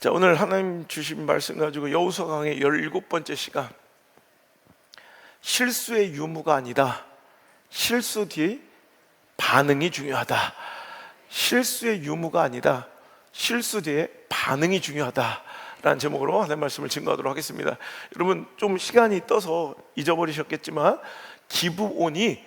자, 오늘 하나님 주신 말씀 가지고 여호수아 강의 17번째 시간, 실수의 유무가 아니다, 실수 뒤 반응이 중요하다. 실수의 유무가 아니다, 실수 뒤에 반응이 중요하다 라는 제목으로 하나님 말씀을 증거하도록 하겠습니다. 여러분, 좀 시간이 떠서 잊어버리셨겠지만 기브온이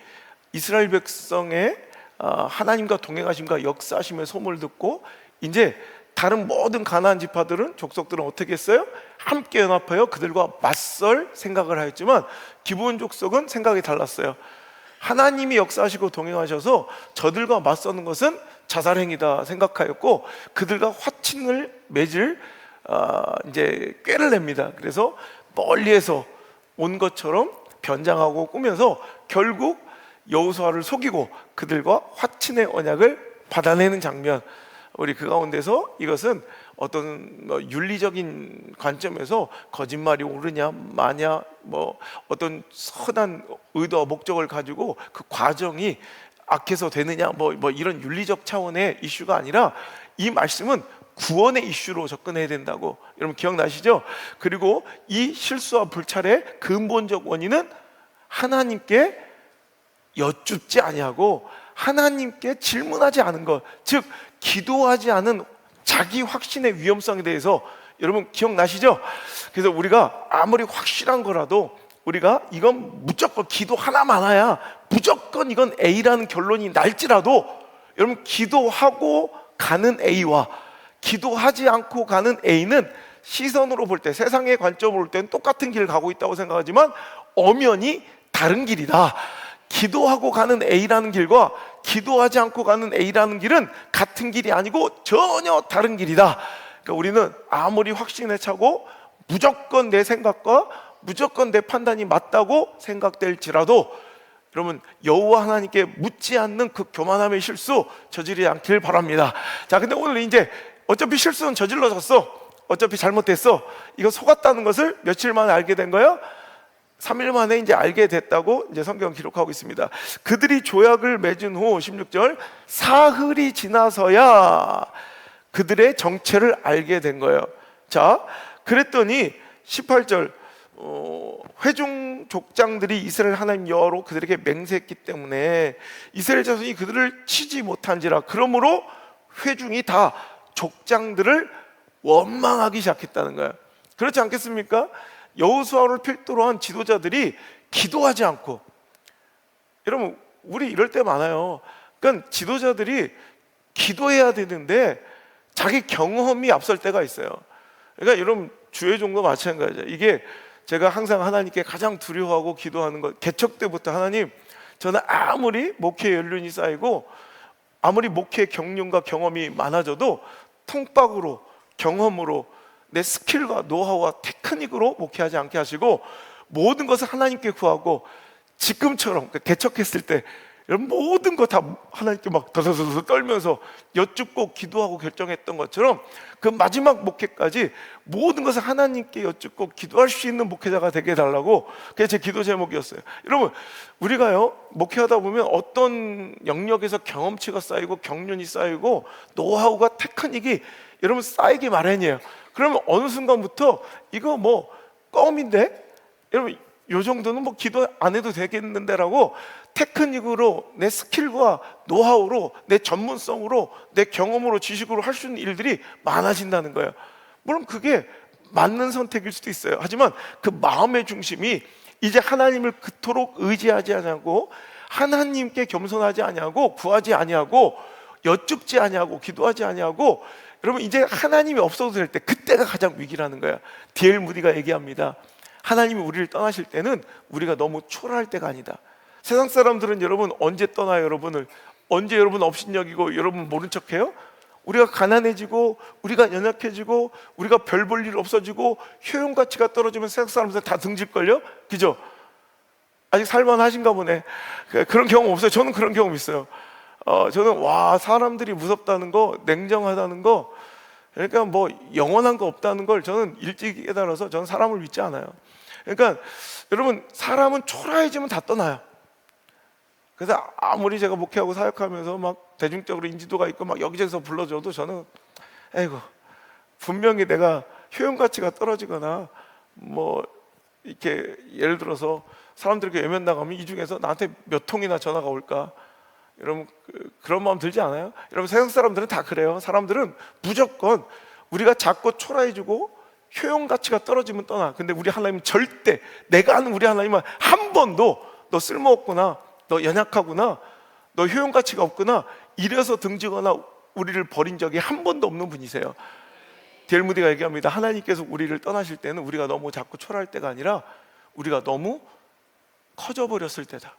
이스라엘 백성의 하나님과 동행하심과 역사하심의 소문을 듣고 이제 다른 모든 가나안 지파들은, 족속들은 어떻게 했어요? 함께 연합하여 그들과 맞설 생각을 하였지만 기브온 족속은 생각이 달랐어요. 하나님이 역사하시고 동행하셔서 저들과 맞서는 것은 자살행위다 생각하였고, 그들과 화친을 맺을 이제 꾀를 냅니다. 그래서 멀리에서 온 것처럼 변장하고 꾸면서 결국 여호수아를 속이고 그들과 화친의 언약을 받아내는 장면, 우리 그 가운데서 이것은 어떤 윤리적인 관점에서 거짓말이 옳으냐 마냐, 어떤 선한 의도와 목적을 가지고 그 과정이 악해서 되느냐, 이런 윤리적 차원의 이슈가 아니라 이 말씀은 구원의 이슈로 접근해야 된다고 여러분 기억나시죠? 그리고 이 실수와 불찰의 근본적 원인은 하나님께 여쭙지 아니하고 하나님께 질문하지 않은 것, 즉 기도하지 않은 자기 확신의 위험성에 대해서 여러분 기억나시죠? 그래서 우리가 아무리 확실한 거라도 우리가 이건 무조건 기도 하나만 해야 무조건 이건 A라는 결론이 날지라도, 여러분 기도하고 가는 A와 기도하지 않고 가는 A는 시선으로 볼 때, 세상의 관점으로 볼 때는 똑같은 길을 가고 있다고 생각하지만 엄연히 다른 길이다. 기도하고 가는 A라는 길과 기도하지 않고 가는 A라는 길은 같은 길이 아니고 전혀 다른 길이다. 그러니까 우리는 아무리 확신에 차고 무조건 내 생각과 무조건 내 판단이 맞다고 생각될지라도 여러분 여호와 하나님께 묻지 않는 그 교만함의 실수 저지르지 않길 바랍니다. 자, 근데 오늘 이제 어차피 실수는 저질러졌어, 어차피 잘못됐어, 이거 속았다는 것을 며칠 만에 알게 된 거예요. 3일 만에 이제 알게 됐다고 이제 성경은 기록하고 있습니다. 그들이 조약을 맺은 후 16절, 사흘이 지나서야 그들의 정체를 알게 된 거예요. 자, 그랬더니 18절, 회중 족장들이 이스라엘 하나님 여호와로 그들에게 맹세했기 때문에 이스라엘 자손이 그들을 치지 못한지라. 그러므로 회중이 다 족장들을 원망하기 시작했다는 거예요. 그렇지 않겠습니까? 여호수아를 필두로 한 지도자들이 기도하지 않고, 여러분 우리 이럴 때 많아요. 그러니까 지도자들이 기도해야 되는데 자기 경험이 앞설 때가 있어요. 그러니까 여러분 주의 종도 마찬가지예요. 이게 제가 항상 하나님께 가장 두려워하고 기도하는 것, 개척 때부터 하나님, 저는 아무리 목회 연륜이 쌓이고 아무리 목회 경륜과 경험이 많아져도 통박으로, 경험으로, 내 스킬과 노하우와 테크닉으로 목회하지 않게 하시고 모든 것을 하나님께 구하고, 지금처럼 개척했을 때 여러분 모든 거 다 하나님께 막 더더더 떨면서 여쭙고 기도하고 결정했던 것처럼 그 마지막 목회까지 모든 것을 하나님께 여쭙고 기도할 수 있는 목회자가 되게 해달라고, 그게 제 기도 제목이었어요. 여러분 우리가요 목회하다 보면 어떤 영역에서 경험치가 쌓이고 경륜이 쌓이고 노하우가, 테크닉이 여러분 쌓이기 마련이에요. 그러면 어느 순간부터 이거 껌인데 여러분 요 정도는 기도 안 해도 되겠는데라고 테크닉으로, 내 스킬과 노하우로, 내 전문성으로, 내 경험으로, 지식으로 할 수 있는 일들이 많아진다는 거예요. 물론 그게 맞는 선택일 수도 있어요. 하지만 그 마음의 중심이 이제 하나님을 그토록 의지하지 아니하고 하나님께 겸손하지 아니하고 구하지 아니하고 여쭙지 아니하고 기도하지 아니하고, 여러분 이제 하나님이 없어도 될 때, 그때가 가장 위기라는 거야. D.L. 무디가 얘기합니다. 하나님이 우리를 떠나실 때는 우리가 너무 초라할 때가 아니다. 세상 사람들은 여러분 언제 떠나요? 여러분을 언제 여러분 업신여기고 여러분 모른 척해요? 우리가 가난해지고 우리가 연약해지고 우리가 별 볼 일 없어지고 효용 가치가 떨어지면 세상 사람들 다 등질걸요? 그죠? 아직 살만하신가 보네. 그런 경험 없어요? 저는 그런 경험 있어요. 저는 사람들이 무섭다는 거, 냉정하다는 거, 그러니까 영원한 거 없다는 걸 저는 일찍 깨달아서 저는 사람을 믿지 않아요. 그러니까 여러분 사람은 초라해지면 다 떠나요. 그래서 아무리 제가 목회하고 사역하면서 막 대중적으로 인지도가 있고 막 여기저기서 불러줘도 저는 에이구 분명히 내가 효용 가치가 떨어지거나 뭐 이렇게 예를 들어서 사람들에게 외면 나가면 이 중에서 나한테 몇 통이나 전화가 올까? 여러분 그런 마음 들지 않아요? 여러분 세상 사람들은 다 그래요. 사람들은 무조건 우리가 자꾸 초라해지고 효용 가치가 떨어지면 떠나. 근데 우리 하나님은 절대, 내가 아는 우리 하나님은 한 번도 너 쓸모없구나, 너 연약하구나, 너 효용 가치가 없구나 이래서 등지거나 우리를 버린 적이 한 번도 없는 분이세요. D.L. 무디가 얘기합니다. 하나님께서 우리를 떠나실 때는 우리가 너무 자꾸 초라할 때가 아니라 우리가 너무 커져버렸을 때다.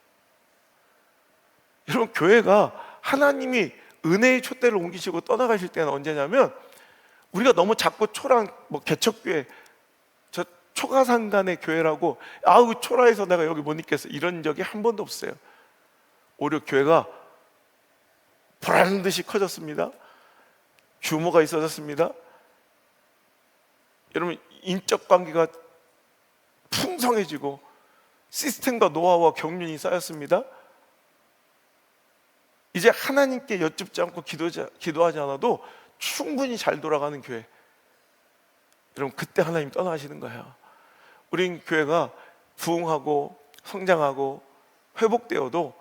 여러분 교회가 하나님이 은혜의 촛대를 옮기시고 떠나가실 때는 언제냐면 우리가 너무 자꾸 초라한 뭐 개척교회, 저 초가상간의 교회라고 아우 초라해서 내가 여기 못 있겠어 이런 적이 한 번도 없어요. 오히려 교회가 보라는 듯이 커졌습니다. 규모가 있어졌습니다. 여러분 인적 관계가 풍성해지고 시스템과 노하우와 경륜이 쌓였습니다. 이제 하나님께 여쭙지 않고 기도하지 않아도 충분히 잘 돌아가는 교회. 여러분 그때 하나님 떠나시는 거예요. 우린 교회가 부흥하고 성장하고 회복되어도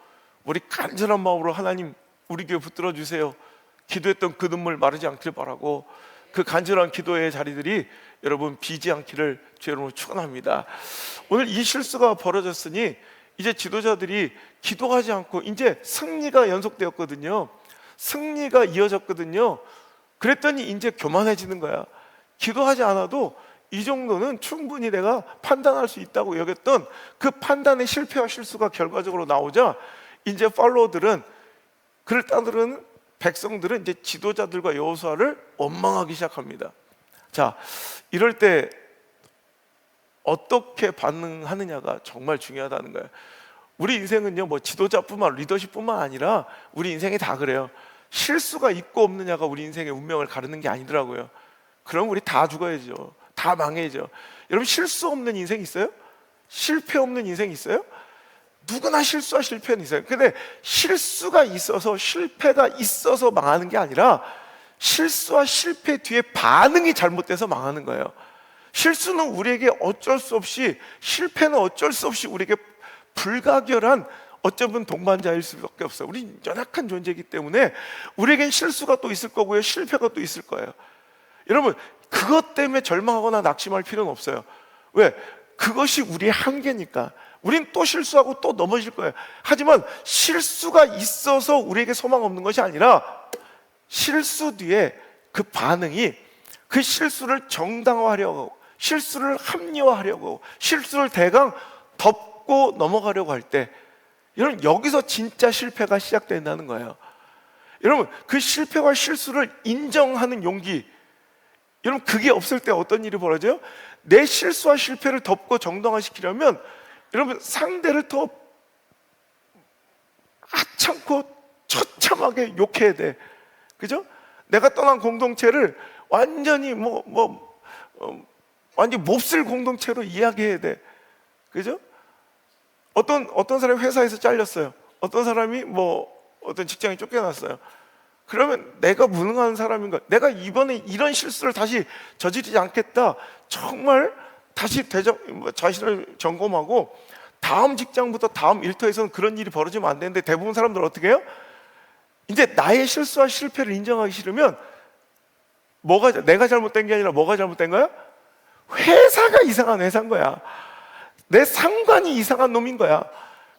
우리 간절한 마음으로 하나님 우리 교회 붙들어 주세요 기도했던 그 눈물 마르지 않길 바라고 그 간절한 기도의 자리들이 여러분 비지 않기를 주의 이름으로 축원합니다. 오늘 이 실수가 벌어졌으니 이제 지도자들이 기도하지 않고 이제 승리가 연속되었거든요. 승리가 이어졌거든요. 그랬더니 이제 교만해지는 거야. 기도하지 않아도 이 정도는 충분히 내가 판단할 수 있다고 여겼던 그 판단의 실패와 실수가 결과적으로 나오자 이제 팔로워들은 그를 따르는 백성들은 이제 지도자들과 여호수아를 원망하기 시작합니다. 자, 이럴 때 어떻게 반응하느냐가 정말 중요하다는 거예요. 우리 인생은요, 뭐 지도자뿐만 리더십뿐만 아니라 우리 인생이 다 그래요. 실수가 있고 없느냐가 우리 인생의 운명을 가르는 게 아니더라고요. 그럼 우리 다 죽어야죠. 다 망해야죠. 여러분 실수 없는 인생 있어요? 실패 없는 인생 있어요? 누구나 실수와 실패는 있어요. 근데 실수가 있어서 실패가 있어서 망하는 게 아니라 실수와 실패 뒤에 반응이 잘못돼서 망하는 거예요. 실수는 우리에게 어쩔 수 없이, 실패는 어쩔 수 없이 우리에게 불가결한 어쩌면 동반자일 수밖에 없어요. 우리 연약한 존재이기 때문에 우리에겐 실수가 또 있을 거고요, 실패가 또 있을 거예요. 여러분 그것 때문에 절망하거나 낙심할 필요는 없어요. 왜? 그것이 우리의 한계니까. 우린 또 실수하고 또 넘어질 거예요. 하지만 실수가 있어서 우리에게 소망 없는 것이 아니라 실수 뒤에 그 반응이 그 실수를 정당화하려고, 실수를 합리화하려고, 실수를 대강 덮고 넘어가려고 할 때, 여러분 여기서 진짜 실패가 시작된다는 거예요. 여러분 그 실패와 실수를 인정하는 용기, 여러분 그게 없을 때 어떤 일이 벌어져요? 내 실수와 실패를 덮고 정당화시키려면 여러분 상대를 더 하찮고 처참하게 욕해야 돼. 그죠? 내가 떠난 공동체를 완전히 완전히 몹쓸 공동체로 이야기해야 돼. 그죠? 어떤 사람이 회사에서 잘렸어요. 어떤 사람이 어떤 직장에 쫓겨났어요. 그러면 내가 무능한 사람인가? 내가 이번에 이런 실수를 다시 저지르지 않겠다. 정말 다시 자신을 점검하고 다음 직장부터 다음 일터에서는 그런 일이 벌어지면 안 되는데 대부분 사람들 어떻게 해요? 이제 나의 실수와 실패를 인정하기 싫으면 내가 잘못된 게 아니라 뭐가 잘못된 거야? 회사가 이상한 회사인 거야. 내 상관이 이상한 놈인 거야.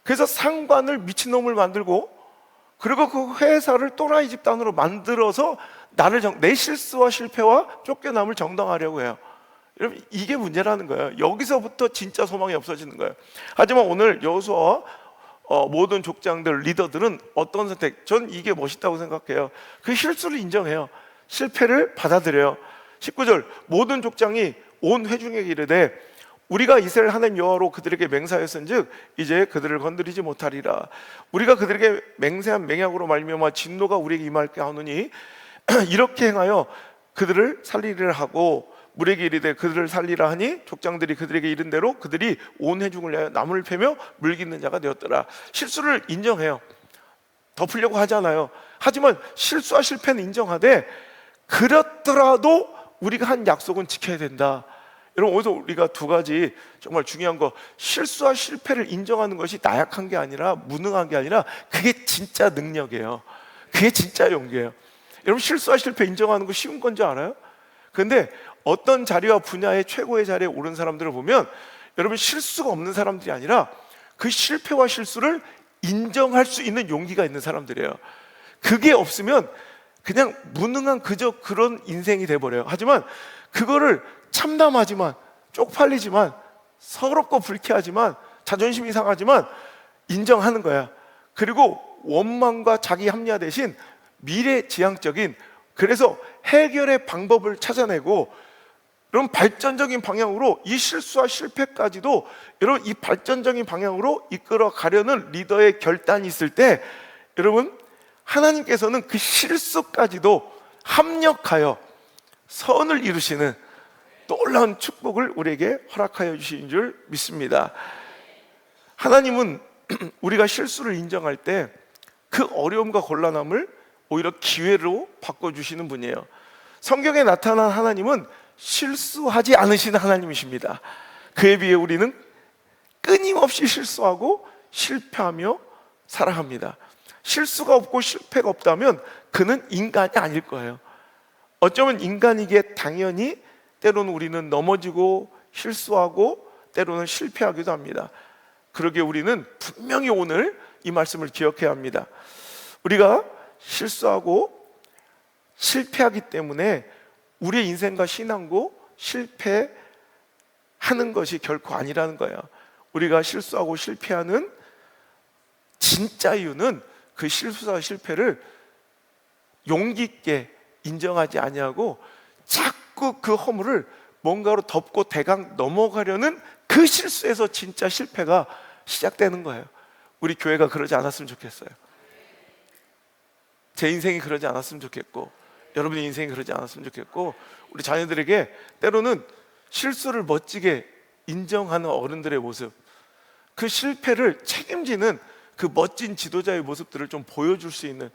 그래서 상관을 미친놈을 만들고 그리고 그 회사를 또라이 집단으로 만들어서 내 실수와 실패와 쫓겨남을 정당화하려고 해요. 여러분 이게 문제라는 거예요. 여기서부터 진짜 소망이 없어지는 거예요. 하지만 오늘 여호수아와 모든 족장들, 리더들은 어떤 선택? 전 이게 멋있다고 생각해요. 그 실수를 인정해요. 실패를 받아들여요. 19절 모든 족장이 온 회중에게 이르되 우리가 이스라엘 하나님 여호와로 그들에게 맹세하였은즉 이제 그들을 건드리지 못하리라. 우리가 그들에게 맹세한 맹약으로 말미암아 진노가 우리에게 임할게 하노니 이렇게 행하여 그들을 살리리라 하고 물에게 이르되 그들을 살리라 하니 족장들이 그들에게 이른 대로 그들이 온 회중을 위하여 나무를 패며 물깃는 자가 되었더라. 실수를 인정해요. 덮으려고 하잖아요. 하지만 실수와 실패는 인정하되 그렇더라도 우리가 한 약속은 지켜야 된다. 여러분, 오늘 우리가 두 가지 정말 중요한 거, 실수와 실패를 인정하는 것이 나약한 게 아니라, 무능한 게 아니라, 그게 진짜 능력이에요. 그게 진짜 용기예요. 여러분, 실수와 실패 인정하는 거 쉬운 건 줄 알아요? 근데 어떤 자리와 분야의 최고의 자리에 오른 사람들을 보면, 여러분, 실수가 없는 사람들이 아니라 그 실패와 실수를 인정할 수 있는 용기가 있는 사람들이에요. 그게 없으면 그냥 무능한 그저 그런 인생이 돼버려요. 하지만 그거를 참담하지만, 쪽팔리지만, 서럽고 불쾌하지만, 자존심이 상하지만 인정하는 거야. 그리고 원망과 자기 합리화 대신 미래지향적인, 그래서 해결의 방법을 찾아내고, 여러분, 발전적인 방향으로, 이 실수와 실패까지도 여러분 이 발전적인 방향으로 이끌어 가려는 리더의 결단이 있을 때, 여러분, 하나님께서는 그 실수까지도 합력하여 선을 이루시는 놀라운 축복을 우리에게 허락하여 주신 줄 믿습니다. 하나님은 우리가 실수를 인정할 때 그 어려움과 곤란함을 오히려 기회로 바꿔주시는 분이에요. 성경에 나타난 하나님은 실수하지 않으시는 하나님이십니다. 그에 비해 우리는 끊임없이 실수하고 실패하며 살아갑니다. 실수가 없고 실패가 없다면 그는 인간이 아닐 거예요. 어쩌면 인간이기에 당연히 때로는 우리는 넘어지고 실수하고 때로는 실패하기도 합니다. 그러기에 우리는 분명히 오늘 이 말씀을 기억해야 합니다. 우리가 실수하고 실패하기 때문에 우리의 인생과 신앙고 실패하는 것이 결코 아니라는 거예요. 우리가 실수하고 실패하는 진짜 이유는 그 실수와 실패를 용기 있게 인정하지 아니하고 자꾸 그 허물을 뭔가로 덮고 대강 넘어가려는 그 실수에서 진짜 실패가 시작되는 거예요. 우리 교회가 그러지 않았으면 좋겠어요. 제 인생이 그러지 않았으면 좋겠고, 여러분의 인생이 그러지 않았으면 좋겠고, 우리 자녀들에게 때로는 실수를 멋지게 인정하는 어른들의 모습, 그 실패를 책임지는 그 멋진 지도자의 모습들을 좀 보여줄 수 있는,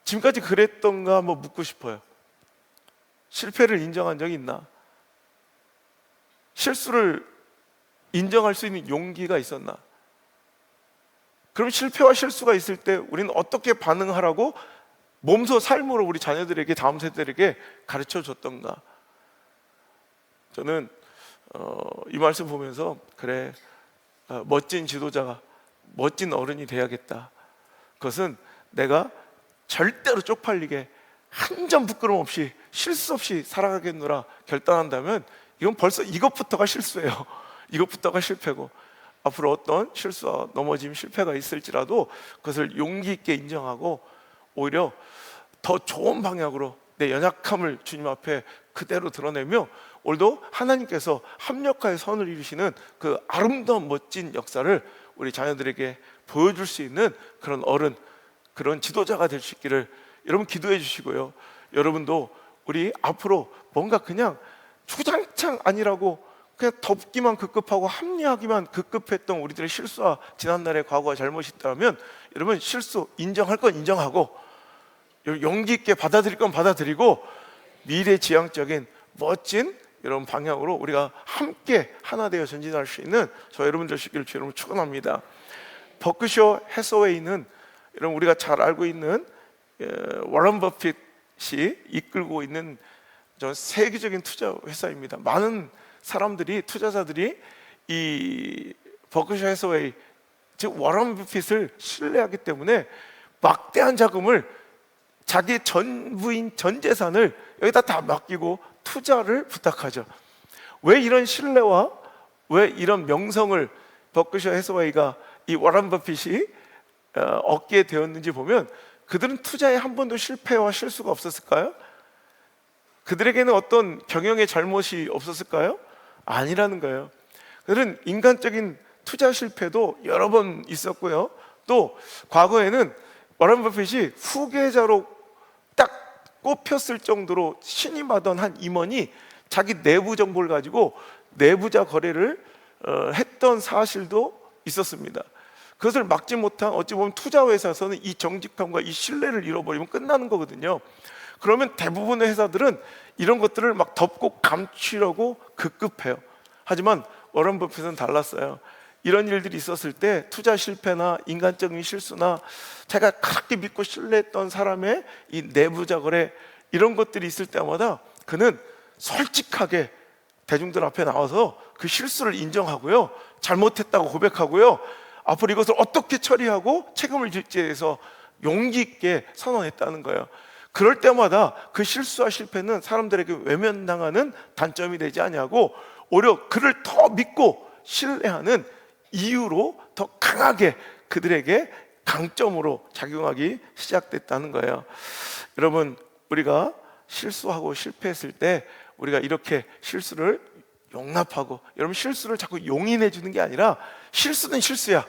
지금까지 그랬던가 한번 묻고 싶어요. 실패를 인정한 적이 있나? 실수를 인정할 수 있는 용기가 있었나? 그럼 실패와 실수가 있을 때 우리는 어떻게 반응하라고 몸소 삶으로 우리 자녀들에게, 다음 세대들에게 가르쳐 줬던가? 저는 이 말씀 보면서, 그래, 멋진 지도자가, 멋진 어른이 돼야겠다. 그것은 내가 절대로 쪽팔리게 한 점 부끄럼 없이 실수 없이 살아가겠노라 결단한다면, 이건 벌써 이것부터가 실수예요. 이것부터가 실패고, 앞으로 어떤 실수와 넘어짐, 실패가 있을지라도 그것을 용기 있게 인정하고 오히려 더 좋은 방향으로 내 연약함을 주님 앞에 그대로 드러내며, 오늘도 하나님께서 합력하여 선을 이루시는 그 아름다운 멋진 역사를 우리 자녀들에게 보여줄 수 있는 그런 어른, 그런 지도자가 될 수 있기를 여러분 기도해 주시고요. 여러분도 우리 앞으로 뭔가 그냥 주장창 아니라고 그냥 덮기만 급급하고 합리하기만 급급했던 우리들의 실수와 지난날의 과거와 잘못이 있다면, 여러분 실수 인정할 건 인정하고 용기 있게 받아들일 건 받아들이고 미래지향적인 멋진 여러분 방향으로 우리가 함께 하나 되어 전진할 수 있는 저 여러분 되시기를 주 여러분 축원합니다. 버크셔 해서웨이는 여러분 우리가 잘 알고 있는 워런 버핏이 이끌고 있는 저 세계적인 투자 회사입니다. 많은 사람들이, 투자자들이 이 버크셔 해서웨이, 즉 워런 버핏을 신뢰하기 때문에 막대한 자금을, 자기 전부인 전 재산을 여기다 다 맡기고 투자를 부탁하죠. 왜 이런 신뢰와 왜 이런 명성을 버크셔 해서웨이가, 이 워런 버핏이 얻게 되었는지 보면, 그들은 투자에 한 번도 실패와 실수가 없었을까요? 그들에게는 어떤 경영의 잘못이 없었을까요? 아니라는 거예요. 그들은 인간적인 투자 실패도 여러 번 있었고요. 또 과거에는 워런 버핏이 후계자로 딱 꼽혔을 정도로 신임하던 한 임원이 자기 내부 정보를 가지고 내부자 거래를 했던 사실도 있었습니다. 그것을 막지 못한, 어찌 보면 투자회사에서는 이 정직함과 이 신뢰를 잃어버리면 끝나는 거거든요. 그러면 대부분의 회사들은 이런 것들을 막 덮고 감추려고 급급해요. 하지만 워런 버핏은 달랐어요. 이런 일들이 있었을 때 투자 실패나 인간적인 실수나 자기가 그렇게 믿고 신뢰했던 사람의 이 내부자 거래, 이런 것들이 있을 때마다 그는 솔직하게 대중들 앞에 나와서 그 실수를 인정하고요, 잘못했다고 고백하고요, 앞으로 이것을 어떻게 처리하고 책임을 질지에 대해서 용기 있게 선언했다는 거예요. 그럴 때마다 그 실수와 실패는 사람들에게 외면당하는 단점이 되지 아니하고 오히려 그를 더 믿고 신뢰하는 이유로 더 강하게 그들에게 강점으로 작용하기 시작됐다는 거예요. 여러분, 우리가 실수하고 실패했을 때 우리가 이렇게 실수를 용납하고, 여러분 실수를 자꾸 용인해 주는 게 아니라 실수는 실수야,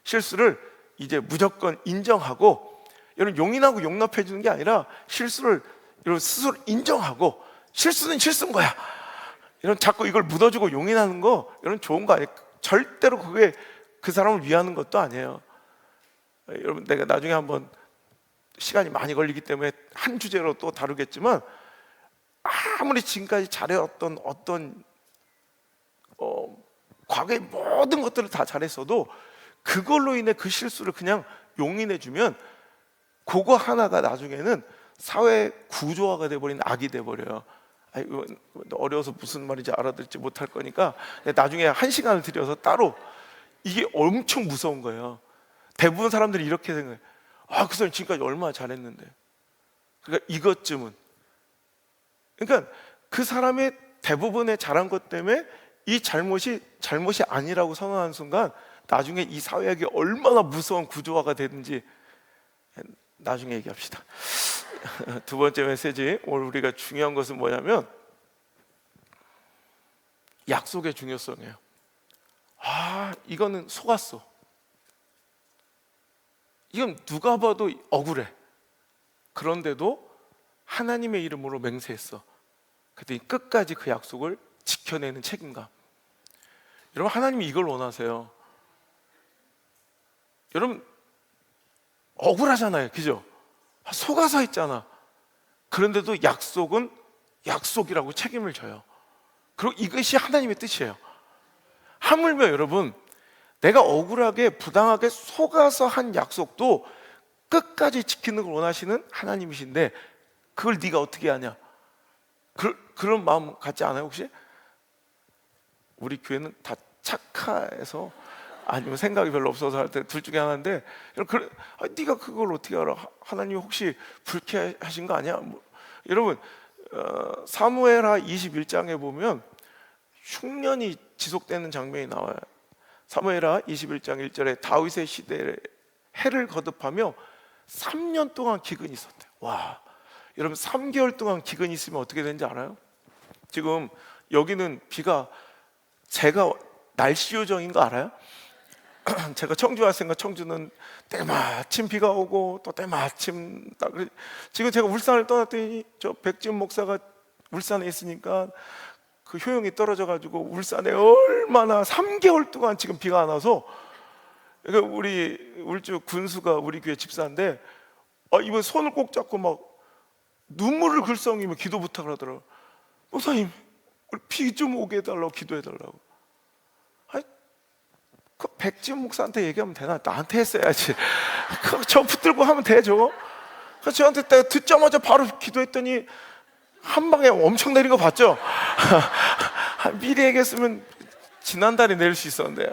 실수를 이제 무조건 인정하고, 여러분 용인하고 용납해 주는 게 아니라 실수를 여러분 스스로 인정하고 실수는 실수인 거야, 여러분 자꾸 이걸 묻어주고 용인하는 거 여러분 좋은 거 아니에요. 절대로 그게 그 사람을 위하는 것도 아니에요. 여러분 내가 나중에 한번 시간이 많이 걸리기 때문에 한 주제로 또 다루겠지만, 아무리 지금까지 잘해왔던 어떤 과거의 모든 것들을 다 잘했어도 그걸로 인해 그 실수를 그냥 용인해주면 그거 하나가 나중에는 사회 구조화가 돼버린 악이 돼버려요. 어려워서 무슨 말인지 알아듣지 못할 거니까 나중에 1시간을 들여서 따로, 이게 엄청 무서운 거예요. 대부분 사람들이 이렇게 생각해요. 그 사람 지금까지 얼마나 잘했는데. 그러니까 이것쯤은, 그러니까 그 사람의 대부분의 잘한 것 때문에 이 잘못이 아니라고 선언하는 순간 나중에 이 사회에게 얼마나 무서운 구조화가 되는지 나중에 얘기합시다. 두 번째 메시지, 오늘 우리가 중요한 것은 뭐냐면 약속의 중요성이에요. 이거는 속았어. 이건 누가 봐도 억울해. 그런데도 하나님의 이름으로 맹세했어. 그랬더니 끝까지 그 약속을 지켜내는 책임감. 여러분, 하나님이 이걸 원하세요. 여러분 억울하잖아요, 그죠? 속아서 했잖아. 그런데도 약속은 약속이라고 책임을 져요. 그리고 이것이 하나님의 뜻이에요. 하물며 여러분, 내가 억울하게 부당하게 속아서 한 약속도 끝까지 지키는 걸 원하시는 하나님이신데 그걸 네가 어떻게 하냐? 그런 마음 갖지 않아요 혹시? 우리 교회는 다 착해서, 아니면 생각이 별로 없어서 할 때 둘 중에 하나인데, 네가 그걸 어떻게 알아? 하나님 혹시 불쾌하신 거 아니야? 여러분, 사무엘하 21장에 보면 흉년이 지속되는 장면이 나와요. 사무엘하 21장 1절에 다윗의 시대에 해를 거듭하며 3년 동안 기근이 있었대요. 와, 여러분 3개월 동안 기근이 있으면 어떻게 되는지 알아요? 지금 여기는 비가, 제가 날씨 요정인 거 알아요? 제가 청주 왔으니까 청주는 때마침 비가 오고 또 때마침, 지금 제가 울산을 떠났더니 저 백지훈 목사가 울산에 있으니까 그 효용이 떨어져 가지고 울산에 얼마나 3개월 동안 지금 비가 안 와서, 그러니까 우리 울주 군수가 우리 교회 집사인데 이번 손을 꼭 잡고 막 눈물을 글썽이며 기도 부탁을 하더라고요. 목사님, 비 좀 오게 해달라고 기도해달라고. 그 백지훈 목사한테 얘기하면 되나? 나한테 했어야지. 저 붙들고 하면 되죠. 그래서 저한테 내가 듣자마자 바로 기도했더니 한 방에 엄청 내린 거 봤죠? 미리 얘기했으면 지난달에 내릴 수 있었는데.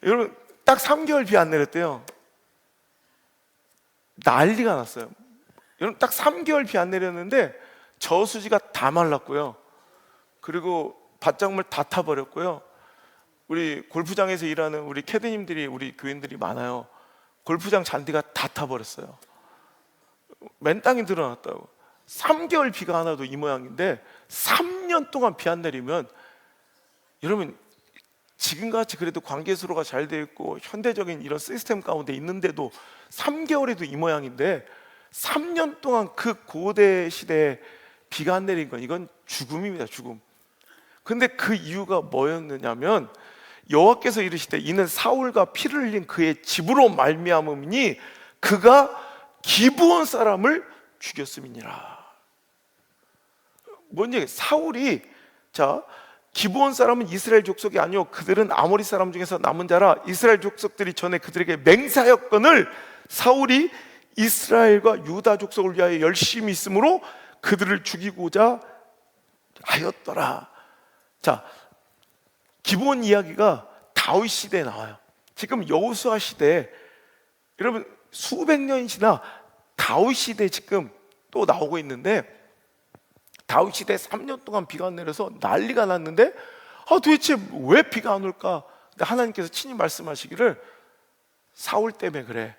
여러분, 딱 3개월 비 안 내렸대요. 난리가 났어요. 여러분, 딱 3개월 비 안 내렸는데 저수지가 다 말랐고요. 그리고 밭작물 다 타버렸고요. 우리 골프장에서 일하는 우리 캐디님들이, 우리 교인들이 많아요. 골프장 잔디가 다 타버렸어요. 맨 땅이 드러났다고. 3개월 비가 안 와도 이 모양인데 3년 동안 비 안 내리면, 여러분 지금같이 그래도 관계수로가 잘 돼 있고 현대적인 이런 시스템 가운데 있는데도 3개월에도 이 모양인데 3년 동안 그 고대 시대에 비가 안 내린 건 이건 죽음입니다, 죽음. 근데 그 이유가 뭐였느냐면 여호와께서 이르시되 이는 사울과 피를 흘린 그의 집으로 말미암음이니 그가 기브온 사람을 죽였음이니라. 뭔 얘기? 사울이, 자, 기브온 사람은 이스라엘 족속이 아니요 그들은 아모리 사람 중에서 남은 자라 이스라엘 족속들이 전에 그들에게 맹세하였거늘 사울이 이스라엘과 유다 족속을 위하여 열심히 있으므로 그들을 죽이고자 하였더라. 자, 기브온 이야기가 다윗 시대에 나와요. 지금 여호수아 시대에, 여러분 수백 년이 지나 다윗 시대에 지금 또 나오고 있는데, 다윗 시대에 3년 동안 비가 안 내려서 난리가 났는데 도대체 왜 비가 안 올까? 근데 하나님께서 친히 말씀하시기를 사울 때문에 그래.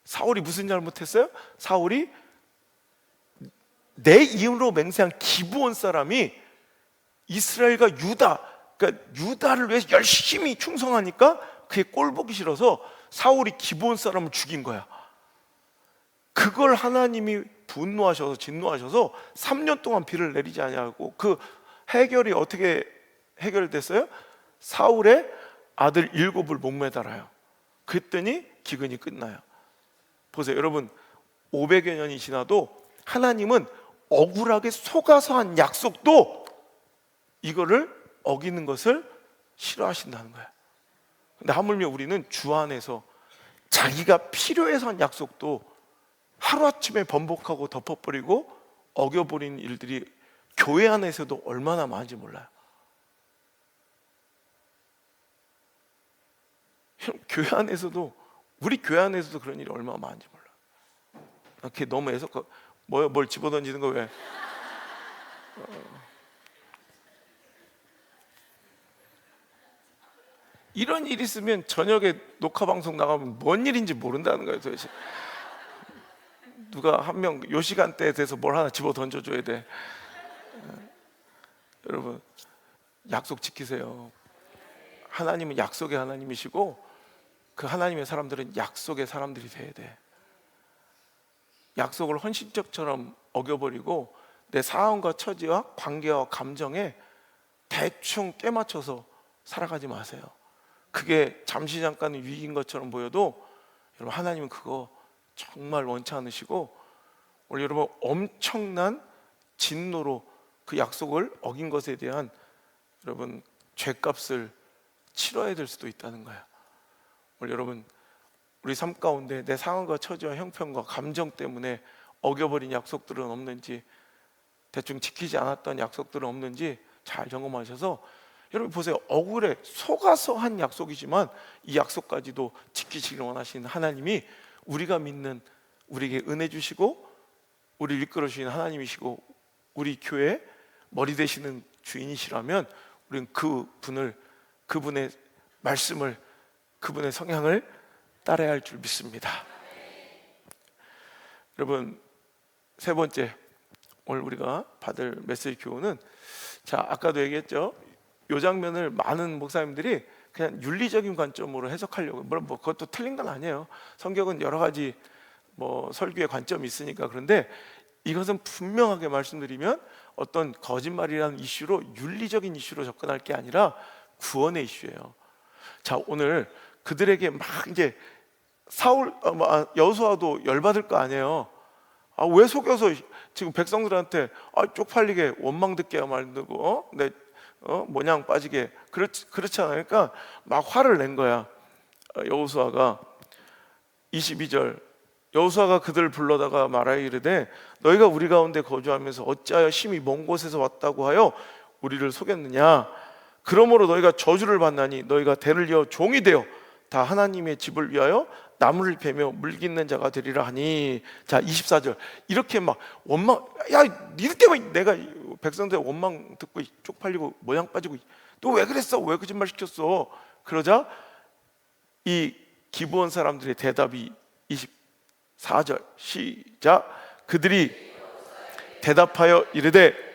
사울이 무슨 잘못했어요? 사울이 내 이름으로 맹세한 기브온 사람이 이스라엘과 유다, 그러니까 유다를 위해서 열심히 충성하니까 그게 꼴보기 싫어서 사울이 기브온 사람을 죽인 거야. 그걸 하나님이 분노하셔서 진노하셔서 3년 동안 비를 내리지 아니하고, 그 해결이 어떻게 해결됐어요? 사울의 아들 7을 목매달아요. 그랬더니 기근이 끝나요. 보세요, 여러분 500여 년이 지나도 하나님은 억울하게 속아서 한 약속도 이거를 어기는 것을 싫어하신다는 거예요. 근데 하물며 우리는 주 안에서 자기가 필요해서 한 약속도 하루아침에 번복하고 덮어버리고 어겨버린 일들이 교회 안에서도 얼마나 많은지 몰라요. 교회 안에서도, 우리 교회 안에서도 그런 일이 얼마나 많은지 몰라요. 그게 너무 뭘 집어던지는 거 왜? 이런 일이 있으면 저녁에 녹화 방송 나가면 뭔 일인지 모른다는 거예요. 도대체 누가 한 명 요 시간대에 대해서 뭘 하나 집어 던져줘야 돼. 여러분 약속 지키세요. 하나님은 약속의 하나님이시고 그 하나님의 사람들은 약속의 사람들이 돼야 돼. 약속을 헌신적처럼 어겨버리고 내 상황과 처지와 관계와 감정에 대충 깨맞춰서 살아가지 마세요. 그게 잠시 잠깐의 위기인 것처럼 보여도 여러분 하나님은 그거 정말 원치 않으시고, 오늘 여러분 엄청난 진노로 그 약속을 어긴 것에 대한 여러분 죄값을 치러야 될 수도 있다는 거예요. 오늘 여러분 우리 삶 가운데 내 상황과 처지와 형편과 감정 때문에 어겨버린 약속들은 없는지, 대충 지키지 않았던 약속들은 없는지 잘 점검하셔서, 여러분 보세요, 억울해 속아서 한 약속이지만 이 약속까지도 지키시길 원하시는 하나님이 우리가 믿는, 우리에게 은혜 주시고 우리를 이끌어 주시는 하나님이시고 우리 교회 머리 되시는 주인이시라면 우리는 그분의 말씀을, 그분의 성향을 따라야 할 줄 믿습니다. 여러분 세 번째, 오늘 우리가 받을 메시지 교훈은, 자 아까도 얘기했죠. 이 장면을 많은 목사님들이 그냥 윤리적인 관점으로 해석하려고, 뭐 그것도 틀린 건 아니에요. 성경은 여러 가지 설교의 관점이 있으니까. 그런데 이것은 분명하게 말씀드리면 어떤 거짓말이라는 이슈로, 윤리적인 이슈로 접근할 게 아니라 구원의 이슈예요. 자 오늘 그들에게 막 이제 여호수아도 열받을 거 아니에요. 왜 속여서 지금 백성들한테 쪽팔리게 원망 듣게 만들고 내 모양 빠지게, 그렇지 않아요. 그러니까 막 화를 낸 거야. 여호수아가 22절, 여호수아가 그들을 불러다가 말하여 이르되 너희가 우리 가운데 거주하면서 어찌하여 심히 먼 곳에서 왔다고 하여 우리를 속였느냐. 그러므로 너희가 저주를 받나니 너희가 대를 이어 종이 되어 다 하나님의 집을 위하여 나무를 베며 물깃는 자가 되리라 하니. 자 24절, 이렇게 막 원망, 야 니들 때문에 내가 백성들 원망 듣고 쪽팔리고 모양 빠지고, 또 왜 그랬어? 왜 거짓말 시켰어? 그러자 이 기브온 사람들의 대답이 24절 시작. 그들이 대답하여 이르되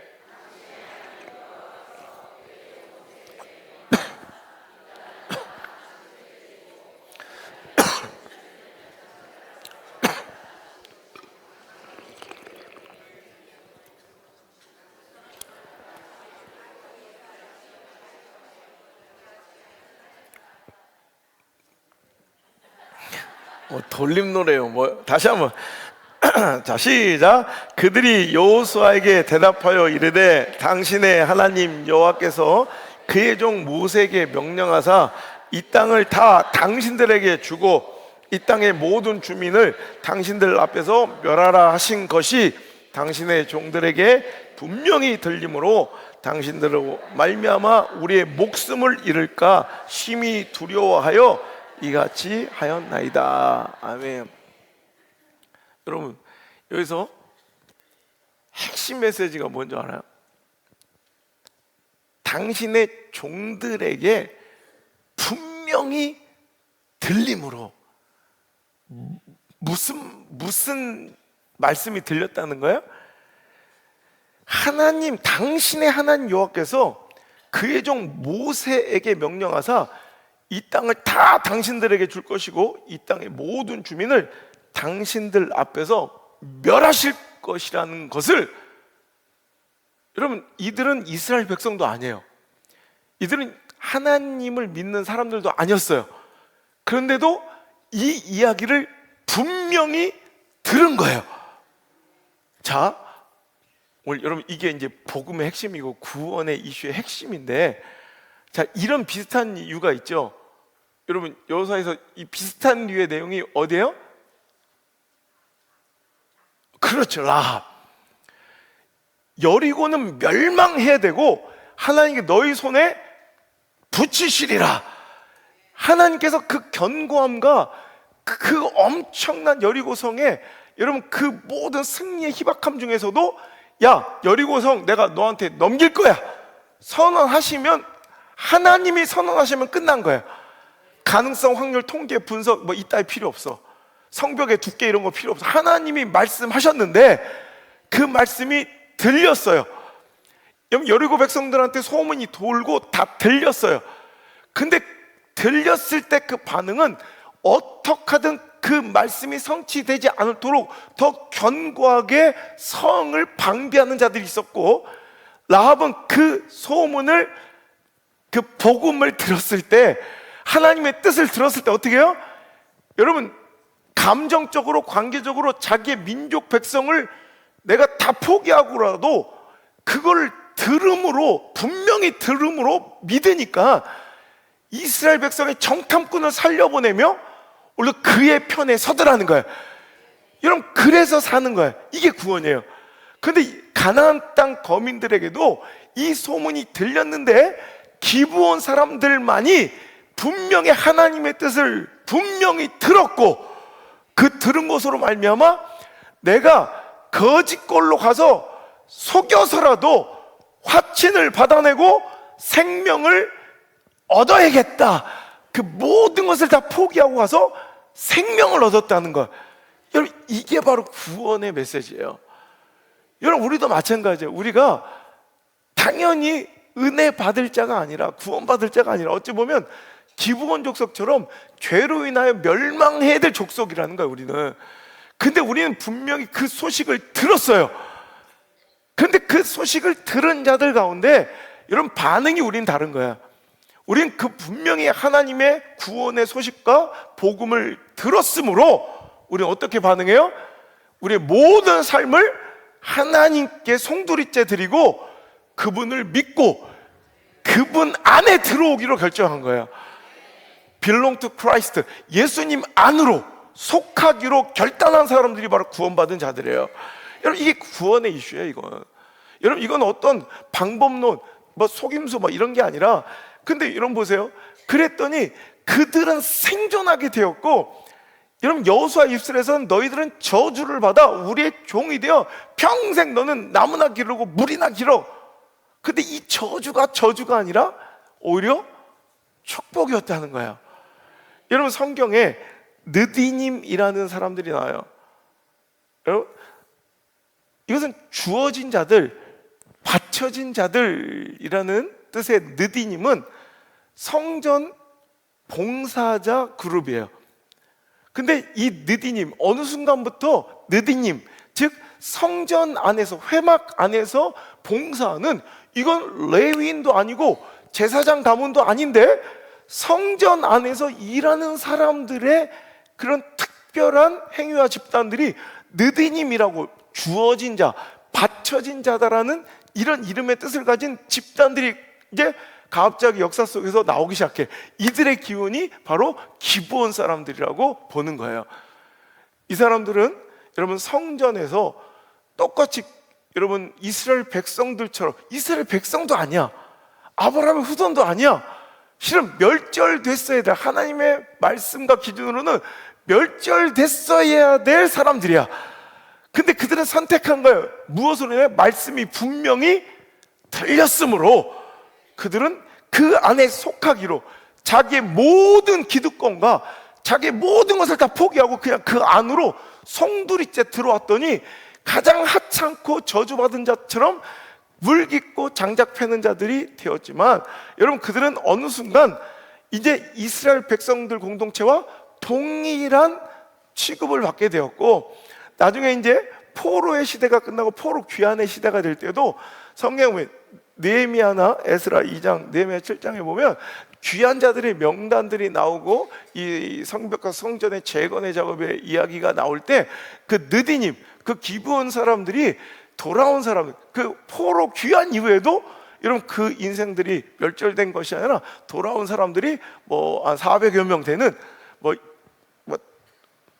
돌림 노래요. 다시 한번 자, 시작. 그들이 여호수아에게 대답하여 이르되 당신의 하나님 여호와께서 그의 종 모세에게 명령하사 이 땅을 다 당신들에게 주고 이 땅의 모든 주민을 당신들 앞에서 멸하라 하신 것이 당신의 종들에게 분명히 들리므로 당신들로 말미암아 우리의 목숨을 잃을까 심히 두려워하여 이같이 하였나이다. 아멘. 여러분, 여기서 핵심 메시지가 뭔지 알아요? 당신의 종들에게 분명히 들림으로. 무슨 말씀이 들렸다는 거예요? 하나님, 당신의 하나님 여호와께서 그의 종 모세에게 명령하사 이 땅을 다 당신들에게 줄 것이고 이 땅의 모든 주민을 당신들 앞에서 멸하실 것이라는 것을, 여러분, 이들은 이스라엘 백성도 아니에요. 이들은 하나님을 믿는 사람들도 아니었어요. 그런데도 이 이야기를 분명히 들은 거예요. 자, 오늘 여러분, 이게 이제 복음의 핵심이고 구원의 이슈의 핵심인데, 자, 이런 비슷한 이유가 있죠. 여러분, 여호수아에서 이 비슷한 류의 내용이 어디예요? 그렇죠, 라합. 여리고는 멸망해야 되고 하나님께 너희 손에 붙이시리라. 하나님께서 그 견고함과 그 엄청난 여리고성에, 여러분, 그 모든 승리의 희박함 중에서도 야, 여리고성 내가 너한테 넘길 거야 선언하시면, 하나님이 선언하시면 끝난 거예요. 가능성, 확률, 통계, 분석 뭐 이따위 필요 없어. 성벽의 두께 이런 거 필요 없어. 하나님이 말씀하셨는데 그 말씀이 들렸어요. 여리고 백성들한테 소문이 돌고 다 들렸어요. 근데 들렸을 때 그 반응은 어떻게 하든 그 말씀이 성취되지 않도록 더 견고하게 성을 방비하는 자들이 있었고, 라합은 그 소문을, 그 복음을 들었을 때, 하나님의 뜻을 들었을 때 어떻게 해요? 여러분, 감정적으로, 관계적으로 자기의 민족 백성을 내가 다 포기하고라도 그걸 들음으로, 분명히 들음으로 믿으니까 이스라엘 백성의 정탐꾼을 살려보내며 원래 그의 편에 서더라는 거예요. 여러분, 그래서 사는 거예요. 이게 구원이에요. 그런데 가나안 땅 거민들에게도 이 소문이 들렸는데 기브온 사람들만이 분명히 하나님의 뜻을 분명히 들었고, 그 들은 것으로 말미암아 내가 거짓골로 가서 속여서라도 화친을 받아내고 생명을 얻어야겠다. 그 모든 것을 다 포기하고 가서 생명을 얻었다는 것. 여러분, 이게 바로 구원의 메시지예요. 여러분, 우리도 마찬가지예요. 우리가 당연히 은혜 받을 자가 아니라, 구원 받을 자가 아니라, 어찌 보면 기브온 족속처럼 죄로 인하여 멸망해야 될 족속이라는 거예요, 우리는. 근데 우리는 분명히 그 소식을 들었어요. 근데 그 소식을 들은 자들 가운데 여러분, 반응이 우린 다른 거야. 우린 그 분명히 하나님의 구원의 소식과 복음을 들었으므로 우리는 어떻게 반응해요? 우리의 모든 삶을 하나님께 송두리째 드리고 그분을 믿고 그분 안에 들어오기로 결정한 거예요. Belong to Christ, 예수님 안으로 속하기로 결단한 사람들이 바로 구원받은 자들이에요. 여러분, 이게 구원의 이슈예요. 이건, 여러분, 이건 어떤 방법론, 뭐 속임수 뭐 이런 게 아니라, 근데 여러분 보세요. 그랬더니 그들은 생존하게 되었고, 여러분, 여호수아 입술에서는 너희들은 저주를 받아 우리의 종이 되어 평생 너는 나무나 기르고 물이나 길어. 근데 이 저주가 아니라 오히려 축복이었다는 거예요. 여러분, 성경에 느디님이라는 사람들이 나와요. 여러분, 이것은 주어진 자들, 바쳐진 자들이라는 뜻의 느디님은 성전 봉사자 그룹이에요. 근데 이 느디님, 어느 순간부터 느디님, 즉 성전 안에서, 회막 안에서 봉사하는, 이건 레위인도 아니고 제사장 가문도 아닌데 성전 안에서 일하는 사람들의 그런 특별한 행위와 집단들이 느디님이라고 주어진 자, 바쳐진 자다라는 이런 이름의 뜻을 가진 집단들이 이제 갑자기 역사 속에서 나오기 시작해. 이들의 기운이 바로 기브온 사람들이라고 보는 거예요. 이 사람들은 여러분 성전에서 똑같이 여러분 이스라엘 백성들처럼, 이스라엘 백성도 아니야, 아브라함의 후손도 아니야, 실은 멸절됐어야 될, 하나님의 말씀과 기준으로는 멸절됐어야 될 사람들이야. 근데 그들은 선택한 거예요. 무엇으로 인해? 말씀이 분명히 들렸으므로 그들은 그 안에 속하기로 자기의 모든 기득권과 자기의 모든 것을 다 포기하고 그냥 그 안으로 송두리째 들어왔더니 가장 하찮고 저주받은 자처럼 물깃고 장작 패는 자들이 되었지만, 여러분 그들은 어느 순간 이제 이스라엘 백성들 공동체와 동일한 취급을 받게 되었고, 나중에 이제 포로의 시대가 끝나고 포로 귀환의 시대가 될 때도 성경에 보면 느헤미야나 에스라 2장, 느헤미야 7장에 보면 귀환자들의 명단들이 나오고 이 성벽과 성전의 재건의 작업의 이야기가 나올 때 그 느디님, 그 기브온 사람들이 돌아온 사람들, 그 포로 귀환 이후에도 여러분 그 인생들이 멸절된 것이 아니라 돌아온 사람들이 뭐 한 400여 명 되는 뭐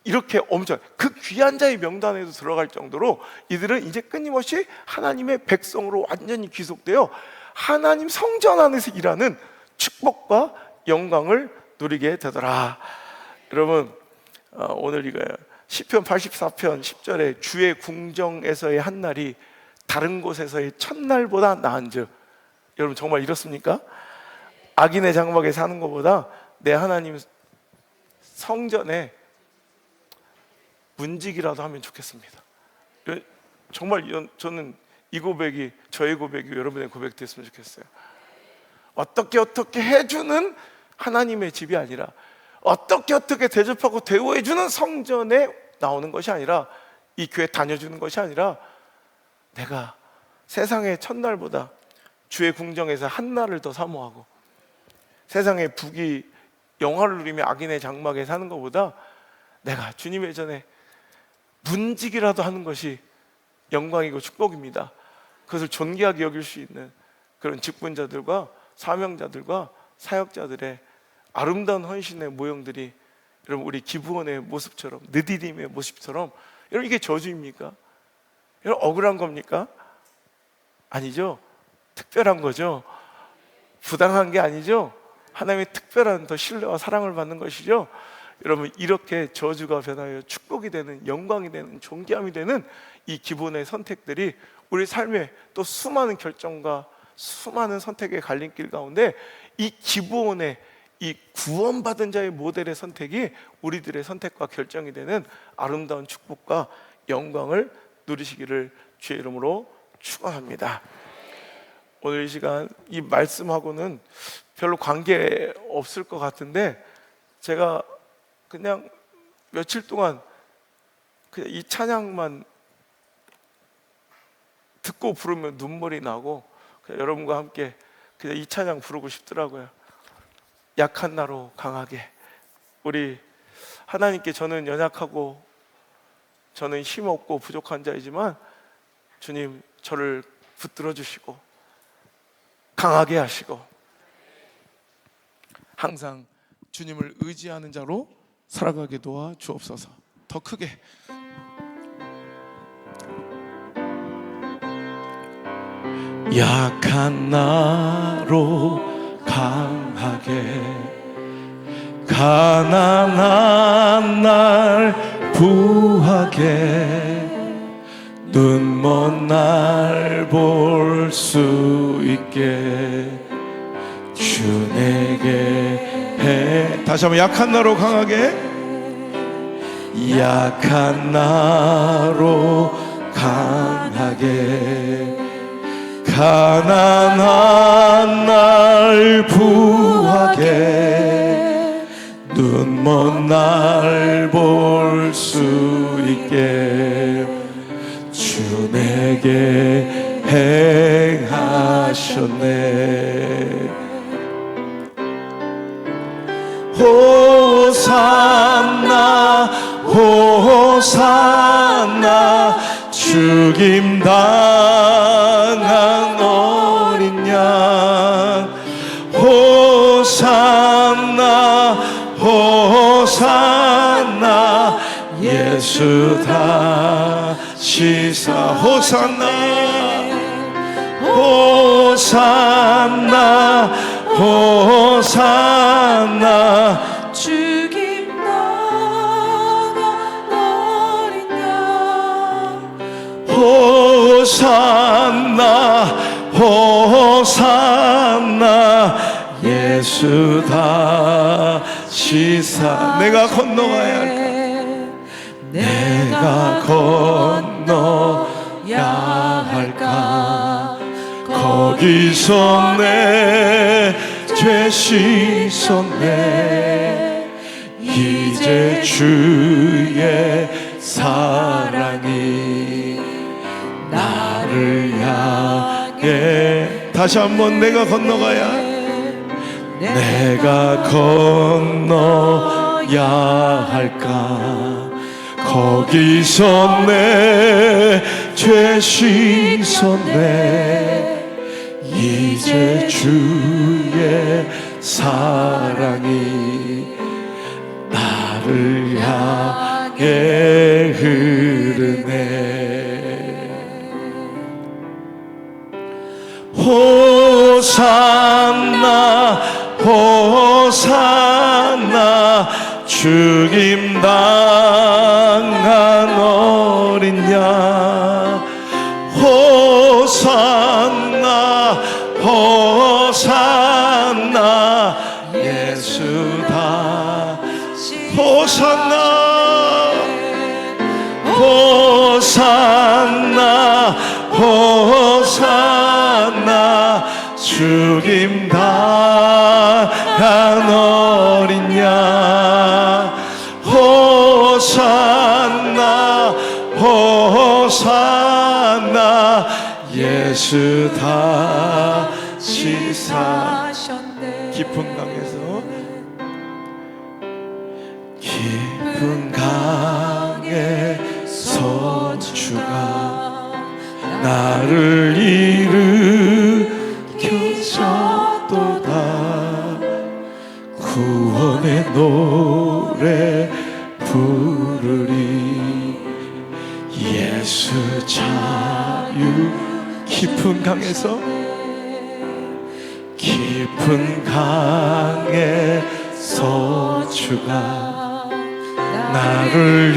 이렇게 엄청 그 귀한 자의 명단에도 들어갈 정도로 이들은 이제 끊임없이 하나님의 백성으로 완전히 귀속되어 하나님 성전 안에서 일하는 축복과 영광을 누리게 되더라. 여러분 오늘 이거예요. 시편 84편 10절에 주의 궁정에서의 한 날이 다른 곳에서의 첫날보다 나은즉, 여러분 정말 이렇습니까? 악인의 장막에 사는 것보다 내 하나님 성전에 문지기라도 하면 좋겠습니다. 정말 저는 이 고백이 저의 고백이 여러분의 고백 됐으면 좋겠어요. 어떻게 해주는 하나님의 집이 아니라 어떻게 대접하고 대우해주는 성전에 나오는 것이 아니라, 이 교회 다녀주는 것이 아니라, 내가 세상의 첫날보다 주의 궁정에서 한 날을 더 사모하고 세상의 북이 영화를 누리며 악인의 장막에 사는 것보다 내가 주님의 전에 문지기라도 하는 것이 영광이고 축복입니다. 그것을 존귀하게 여길 수 있는 그런 직분자들과 사명자들과 사역자들의 아름다운 헌신의 모형들이 여러분 우리 기브온의 모습처럼, 느디딤의 모습처럼, 여러분 이게 저주입니까? 여러분 억울한 겁니까? 아니죠. 특별한 거죠. 부당한 게 아니죠. 하나님의 특별한 더 신뢰와 사랑을 받는 것이죠. 여러분 이렇게 저주가 변하여 축복이 되는, 영광이 되는, 존귀함이 되는 이 기본의 선택들이 우리 삶에 또 수많은 결정과 수많은 선택의 갈림길 가운데 이 기본의 이 구원받은 자의 모델의 선택이 우리들의 선택과 결정이 되는 아름다운 축복과 영광을 누리시기를 주의 이름으로 축원합니다. 오늘 이 시간 이 말씀하고는 별로 관계 없을 것 같은데 제가 그냥 며칠 동안 그냥 이 찬양만 듣고 부르면 눈물이 나고 그냥 여러분과 함께 그냥 이 찬양 부르고 싶더라고요. 약한 나로 강하게. 우리 하나님께 저는 연약하고 저는 힘없고 부족한 자이지만 주님 저를 붙들어 주시고 강하게 하시고 항상 주님을 의지하는 자로 살아가게 도와 주옵소서. 더 크게. 약한 나로 강하게, 가난한 날 부하게, 눈먼 날 볼 수 있게 주 내게 해. 다시 한번 약한 나로 강하게, 약한 나로 강하게, 가난한 날 부하게, 눈먼 날 볼 수 있게 주 내게 행하셨네. 호산나 호산나 호산나 죽임 당한 어린 양 호산나 호산나 예수 다시 사 호산나 호산나 호산나 죽임 당한 어린 양 호산나 호산나 예수 다시 사 내가 건너가야 할까 내가 건너야 할까 거기서 내 죄 씻었네 이제 주의 사랑이 나를 향해 다시 한번 내가 건너가야 내가 건너야 할까 거기서 내 죄 씻었네 이제 주의 사랑이 나를 향해 흐르네 호산나 호산나 죽임 당한 어린 양 호산나 호산나 예수 다시 호산나 호산나 호산나 죽임 당한 어린 양 호산나 호산나 예수 다시 사셨네 깊은 강에서 깊은 강에서 주가 나를 일으켜줬도다 구원의 노래 부르리 예수 자유 깊은 강에서 깊은 강에서 주가 나를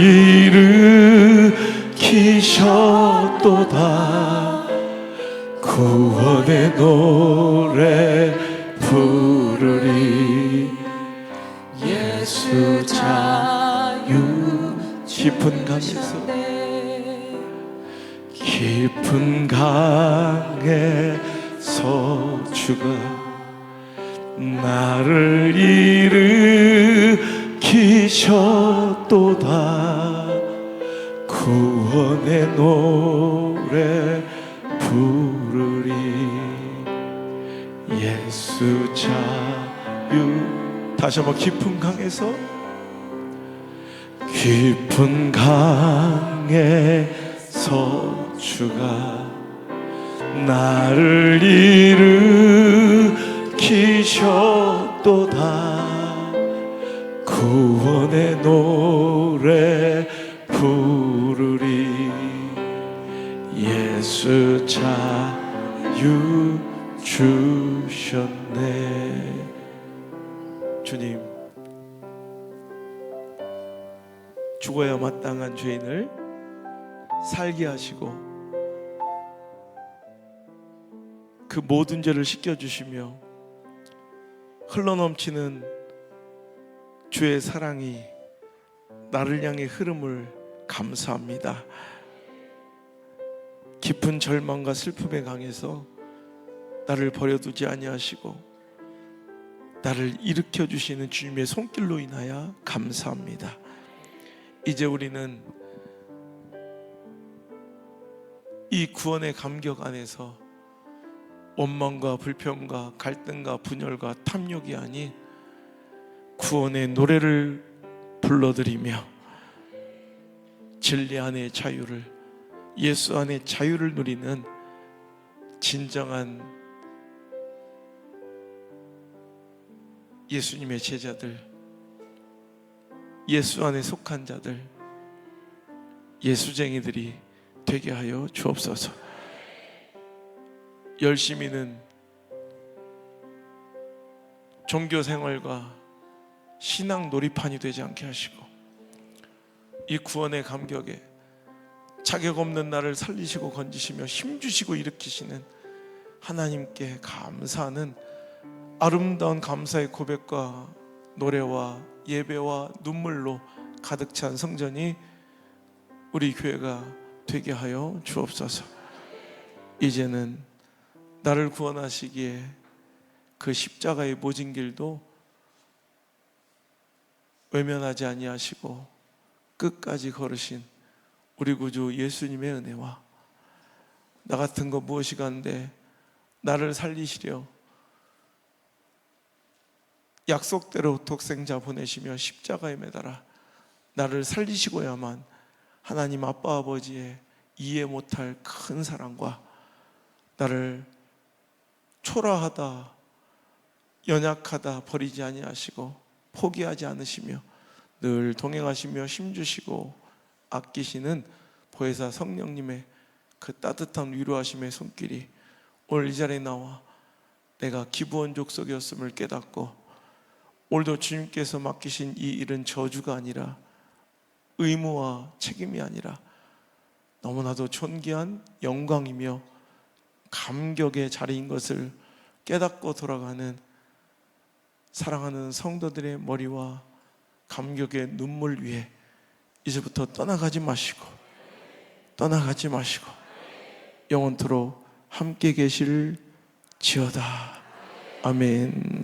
일으키셨도다 구원의 노래 부르리 예수 자유 깊은 강에서 깊은 강에서 주가 나를 일으키셨도다 구원의 노래 부르리 예수 자유 다시 한번 깊은 강에서 깊은 강에서 주가 나를 일으키셨도다 구원의 노래 부르리 예수 자유 주셨네 주님 죽어야 마땅한 죄인을 살게 하시고 그 모든 죄를 씻겨주시며 흘러넘치는 주의 사랑이 나를 향해 흐름을 감사합니다. 깊은 절망과 슬픔의 강에서 나를 버려두지 아니하시고 나를 일으켜 주시는 주님의 손길로 인하여 감사합니다. 이제 우리는 이 구원의 감격 안에서 원망과 불평과 갈등과 분열과 탐욕이 아닌 구원의 노래를 불러드리며 진리 안의 자유를, 예수 안의 자유를 누리는 진정한 예수님의 제자들, 예수 안에 속한 자들, 예수쟁이들이 되게 하여 주옵소서. 열심히는 종교 생활과 신앙 놀이판이 되지 않게 하시고, 이 구원의 감격에 자격 없는 나를 살리시고 건지시며 힘주시고 일으키시는 하나님께 감사하는 아름다운 감사의 고백과 노래와 예배와 눈물로 가득 찬 성전이 우리 교회가 되게 하여 주옵소서. 이제는 나를 구원하시기에 그 십자가의 모진 길도 외면하지 아니하시고 끝까지 걸으신 우리 구주 예수님의 은혜와 나 같은 거 무엇이 간데 나를 살리시려 약속대로 독생자 보내시며 십자가에 매달아 나를 살리시고야만 하나님 아빠 아버지의 이해 못할 큰 사랑과 나를 초라하다 연약하다 버리지 아니하시고 포기하지 않으시며 늘 동행하시며 힘주시고 아끼시는 보혜사 성령님의 그 따뜻한 위로하심의 손길이 오늘 이 자리에 나와 내가 기부원 족속이었음을 깨닫고 오늘도 주님께서 맡기신 이 일은 저주가 아니라 의무와 책임이 아니라 너무나도 존귀한 영광이며 감격의 자리인 것을 깨닫고 돌아가는 사랑하는 성도들의 머리와 감격의 눈물 위에 이제부터 떠나가지 마시고 영원토록 함께 계실 지어다. 아멘.